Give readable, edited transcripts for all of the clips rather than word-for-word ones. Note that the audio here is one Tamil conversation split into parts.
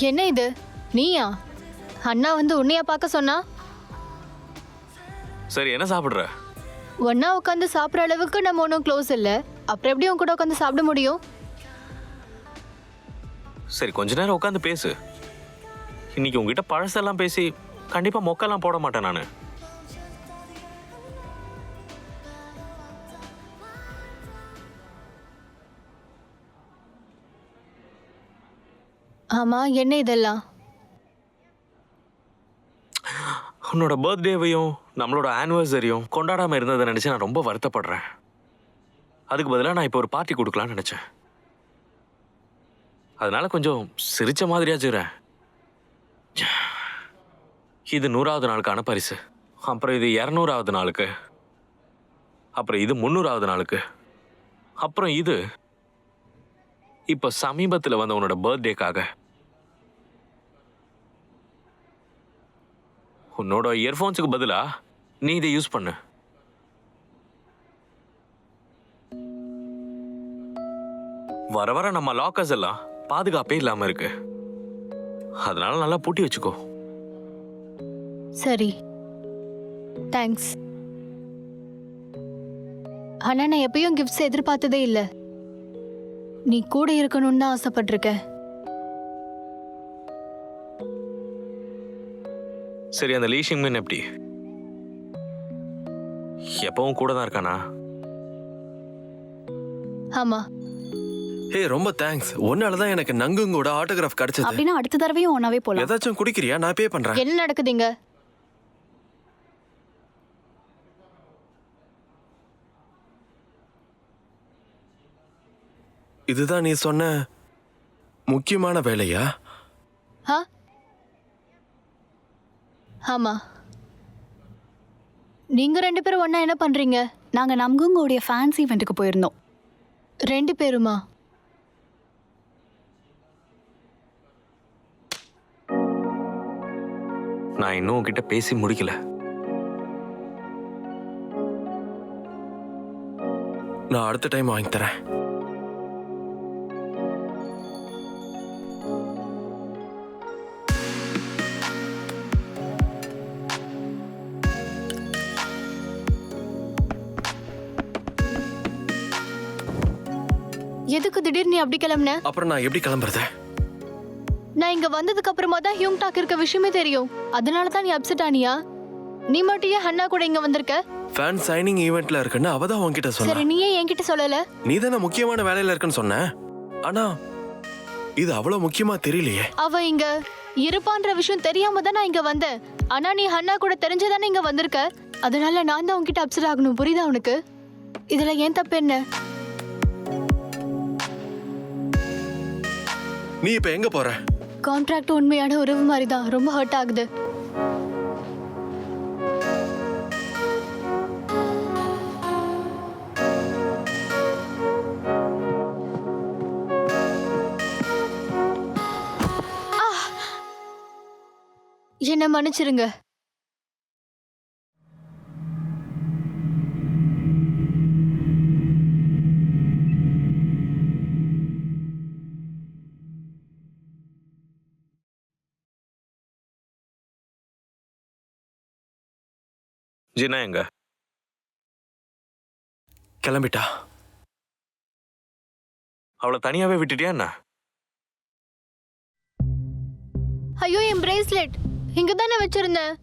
என்ன இது? நீயா? அண்ணா வந்து உன்னையா பார்க்க சொன்னா? சரி, என்ன சாப்பிடுற? ஒன்னா உட்காந்து சாப்பிட்ற அளவுக்கு நம்ம ஒன்றும் க்ளோஸ் இல்லை. அப்புறம் எப்படி உன் கூட உட்காந்து சாப்பிட முடியும்? சரி, கொஞ்ச நேரம் உட்காந்து பேசு. இன்னைக்கு உங்ககிட்ட பழசெல்லாம் பேசி கண்டிப்பா மொக்கெல்லாம் போட மாட்டேன் நானு. ஆமா, என்ன இதெல்லாம்? உன்னோட பர்த்டேவையும் நம்மளோட ஆனிவர்சரியும் கொண்டாடாம இருந்ததை நினைச்சு நான் ரொம்ப வருத்தப்படுறேன். அதுக்கு பதிலாக நான் இப்போ ஒரு பார்ட்டி கொடுக்கலான்னு நினைச்சேன். அதனால கொஞ்சம் சிரிச்ச மாதிரியாச்சுறேன். இது 100வது நாளுக்கான பரிசு. அப்புறம் இது 200வது நாளுக்கு. அப்புறம் இது 300வது நாளுக்கு. அப்புறம் இது இப்போ சமீபத்தில் வந்த உன்னோட பர்த்டேக்காக. உன்னோட இயர்ஃபோன்ஸுக்கு பதிலா நீ இதை யூஸ் பண்ணு. வர வர நம்ம லாக்கர்ஸ் எல்லாம் பாதுகாப்பே இல்லாம இருக்கு. அதனால நல்லா பூட்டி வச்சுக்கோ. சரி, தேங்க்ஸ். ஆனா நான் எப்பயும் கிஃப்ட்ஸ் எதிர்பார்த்ததே இல்லை. நீ கூட இருக்கணும்னு தான் ஆசைப்பட்டிருக்கேன். சரி, அந்த லீஷிங் மீன் எப்படி? எப்பவும் கூட தான் இருக்கானா? ஆமா. ஹே, ரொம்ப தேங்க்ஸ். ஒன்னாலதான் எனக்கு நங்குங்கோட ஆட்டோகிராஃப் கிடைச்சது. அப்படின்னா அடுத்த தடவையும் ஒன்னாவே போலாம். ஏதாச்சும் குடிக்கிறியா? நான் பே பண்றேன். என்ன நடக்குதுங்க? இதுதான் நீ சொன்ன முக்கியமான வேலையா? ஆமா. நீங்க 2 பேரும் ஒண்ணா என்ன பண்றீங்க? நாங்க நம்குங்கோடைய ஃபேன்சி ஈவென்ட்டுக்கு போயிருந்தோம். 2 பேருமா? நான் இன்னும் உன்கிட்ட பேசி முடிக்கல. நான் அடுத்த டைம் வாங்கி தரேன். எதுக்கு திடீர்னு நீ அப்படி கிளம்புன? அப்புறம் நான் எப்படி கிளம்புறது? நான் இங்க வந்ததுக்கு அப்புறமா தான் ஹியூங் டாக் இருக்க விஷயமே தெரியும். அதனால தான் நீ அப்செட் ஆனியா? நீ மட்டும் ஏன் ஹன்னா கூட இங்க வந்திருக்க? ஃபேன் சைனிங் ஈவென்ட்ல இருக்குன்னு அவ தான் உன்கிட்ட சொன்னா. சரி, நீ ஏன் என்கிட்ட சொல்லல? நீ தானே முக்கியமான வேலையில இருக்குன்னு சொன்ன. ஆனா இது அவ்வளவு முக்கியமா தெரியலையே. அவ இங்க இருப்பான்ற விஷயம் தெரியாம தான் நான் இங்க வந்தேன். ஆனா நீ ஹன்னா கூட தெரிஞ்சதானே இங்க வந்திருக்க. அதனால நான் தான் உன்கிட்ட அப்செட் ஆகணும். புரியுதா உனக்கு? இதுல ஏன் தப்பு என்ன? நீ இப்ப எங்க போற? கான்ட்ராக்ட் உண்மையான உறவு மாதிரி தான். ரொம்ப ஹர்ட் ஆகுது. என்ன மன்னிச்சிருங்க. ஜினா எங்க? கிளம்பிட்டா. அவளை தனியாவே விட்டுட்டியா என்ன? ஐயோ, என் பிரேஸ்லெட் இங்க தானே வச்சிருந்தேன்.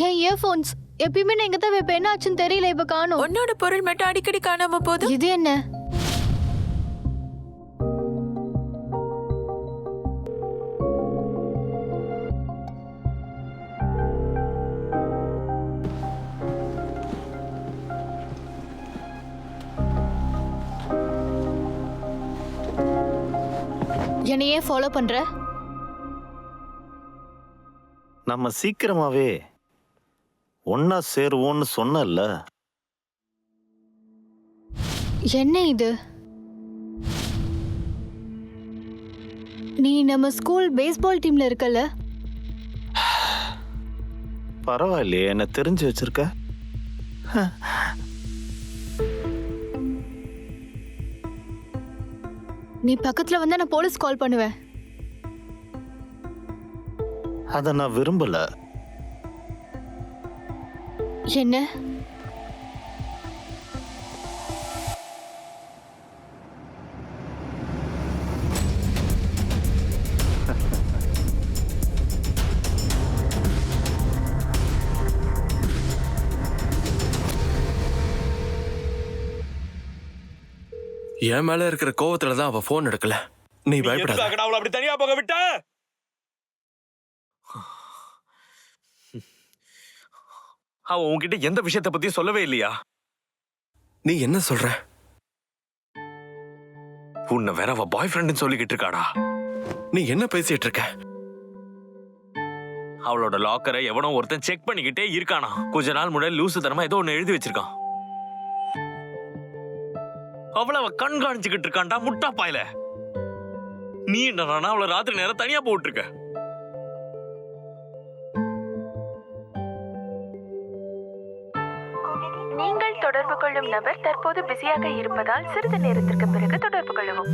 என் இயர்போன்ஸ் எப்பயுமே நான் இங்க தான் வைப்பேன். என்ன ஆச்சுன்னு தெரியல, இப்ப காணோம். உன்னோட பொருள் மட்டும் அடிக்கடி காணாம போதும். இது என்ன? என்னையே ஃபாலோ பண்ற? நம்ம சீக்கிரமாவே ஒன்னா சேருவோம்னு சொன்னல. என்ன இது? நீ நம்ம ஸ்கூல் பேஸ்பால் டீம்ல இருக்கல? பரவாயில்லையே, என்ன தெரிஞ்சு வச்சிருக்க. நீ பக்கத்துல வந்தா நான் போலீஸ் கால் பண்ணுவேன். அதை நான் விரும்பல. என்ன? என் மேல இருக்கிற கோவத்துல தான் அவ போன் எடுக்கல. நீ பயப்படாத. அவளை அப்படி தனியா போக விட்ட? அவ உன்கிட்ட எந்த விஷயத்தை பத்தி சொல்லவே இல்லையா? நீ என்ன சொல்ற? உன்னை வேற அவ பாய் ஃப்ரெண்டுன்னு சொல்லிக்கிட்டு இருக்காடா. நீ என்ன பேசிட்டு இருக்க? அவளோட லாக்கரை எவனோ ஒருத்தன் செக் பண்ணிக்கிட்டே இருக்கானா. கொஞ்ச நாள் முன்னாடி லூசு தனமா ஏதோ ஒண்ணு எழுதி வச்சிருக்கான். அவளை அவ கண்காணிச்சுக்கிட்டு இருக்கான்டா முட்டா பாயில. நீ என்னன்னா அவளை ராத்திரி நேரம் தனியா போட்டுருக்க. நீங்கள் தொடர்பு கொள்ளும் நபர் தற்போது பிஸியாக இருப்பதால் சிறிது நேரத்திற்கு பிறகு தொடர்பு கொள்ளவும்.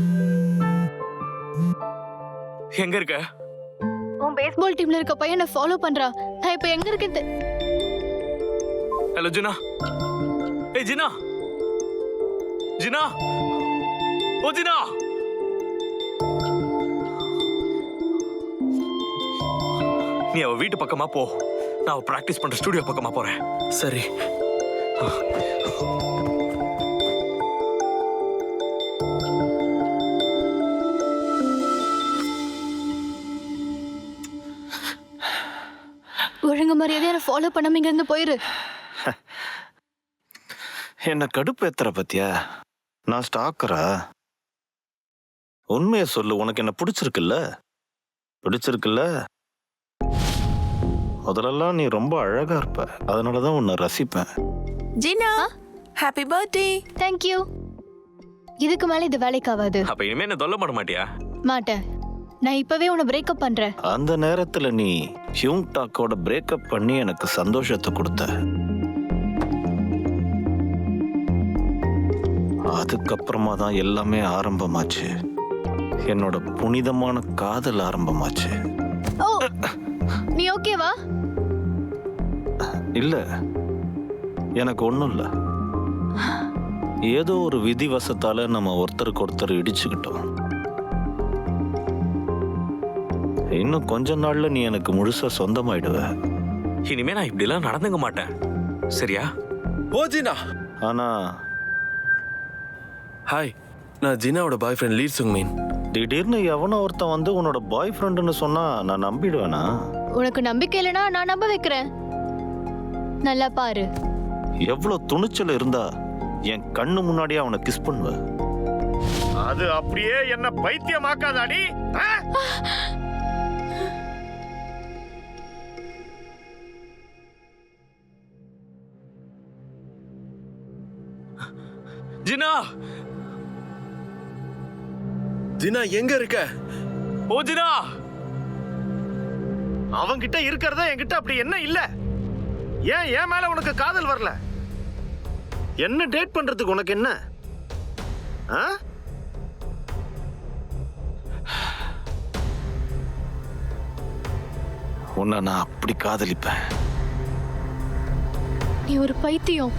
எங்க இருக்க? உன் பேஸ்பால் டீம்ல இருக்க பையனை ஃபாலோ பண்றா. நான் இப்ப எங்க இருக்கேன்? ஹலோ ஜினா. ஏய் ஜினா. ஜினா. ஓ ஜினா. நீ அவ வீட்டு பக்கமா போ. நான் பிராக்டிஸ் பண்ற ஸ்டுடியோ பக்கமா போறேன். சரி. ஒழுங்கு மரியாதையா என்ன ஃபாலோ பண்ணாம இங்க இருந்து போயிரு. என்ன கடுப்பேத்துற பத்தியா? நான் ஸ்டாக்கரா? உண்மையை சொல்லு, உனக்கு என்ன பிடிச்சிருக்குல்ல? பிடிச்சிருக்குல்ல? முதல்லலாம் நீ ரொம்ப அழகா இருப்ப, அதனாலதான் உன்னை ரசிப்பேன். ஜினா, ஹாப்பி பர்த்டே. Thank you. இதுக்கு மேல இது வேலைக்கு ஆகாது. அப்ப இனிமே என்ன தொல்ல பண்ண மாட்டியா? மாட்டேன். நான் இப்பவே உன்னை பிரேக்கப் பண்றேன். அந்த நேரத்துல நீ ஹியூங் டாக்கோட பிரேக்கப் பண்ணி எனக்கு சந்தோஷத்தை கொடுத்த. அதுக்கப்புறமா தான் எல்லாமே ஆரம்பமாச்சு. என்னோட புனிதமான காதல் ஆரம்பமாச்சு. ஓ, நீ ஓகேவா? இல்ல, எனக்கு ஒண்ணும் இல்ல. ஏதோ ஒரு விதிவசத்தால நம்ம ஒருத்தருக்கு ஒருத்தர் இடிச்சுக்கிட்டோம். இன்னும் கொஞ்ச நாள்ல நீ எனக்கு முழுசா சொந்தமாயிடுவ. இனிமே நான் இப்படி எல்லாம் நடந்துக்க மாட்டேன், சரியா? ஓ ஜினா. ஆனா ஹாய், நான் ஜினாவோட பாய் ஃப்ரெண்ட் லீ சுங் மின். திடீர்னு எவனோ ஒருத்தன் வந்து உன்னோட பாய் ஃப்ரெண்டுன்னு சொன்னா நான் நம்பிடுவேனா? உனக்கு நம்பிக்கை இல்லைன்னா நான் நம்ப வைக்கிறேன். நல்லா பாரு. எவ்வளவு துணிச்சல் இருந்தா என் கண்ணு முன்னாடியே அவனை கிஸ் பண்ணுவ. அது அப்படியே என்ன பைத்தியமாக்காதாடி? ஜினா. ஜினா எங்க இருக்க? ஓ ஜினா. அவன்கிட்ட இருக்கிறதா என்கிட்ட அப்படி என்ன இல்ல? ஏன் என் மேல உனக்கு காதல் வரல? என்ன டேட் பண்றதுக்கு உனக்கு என்ன? உன்னை நான் அப்படி காதலிப்பேன். நீ ஒரு பைத்தியம்.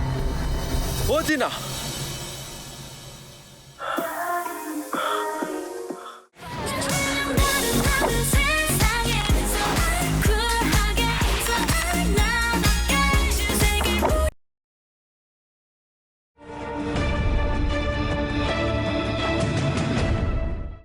ஓ ஜினா.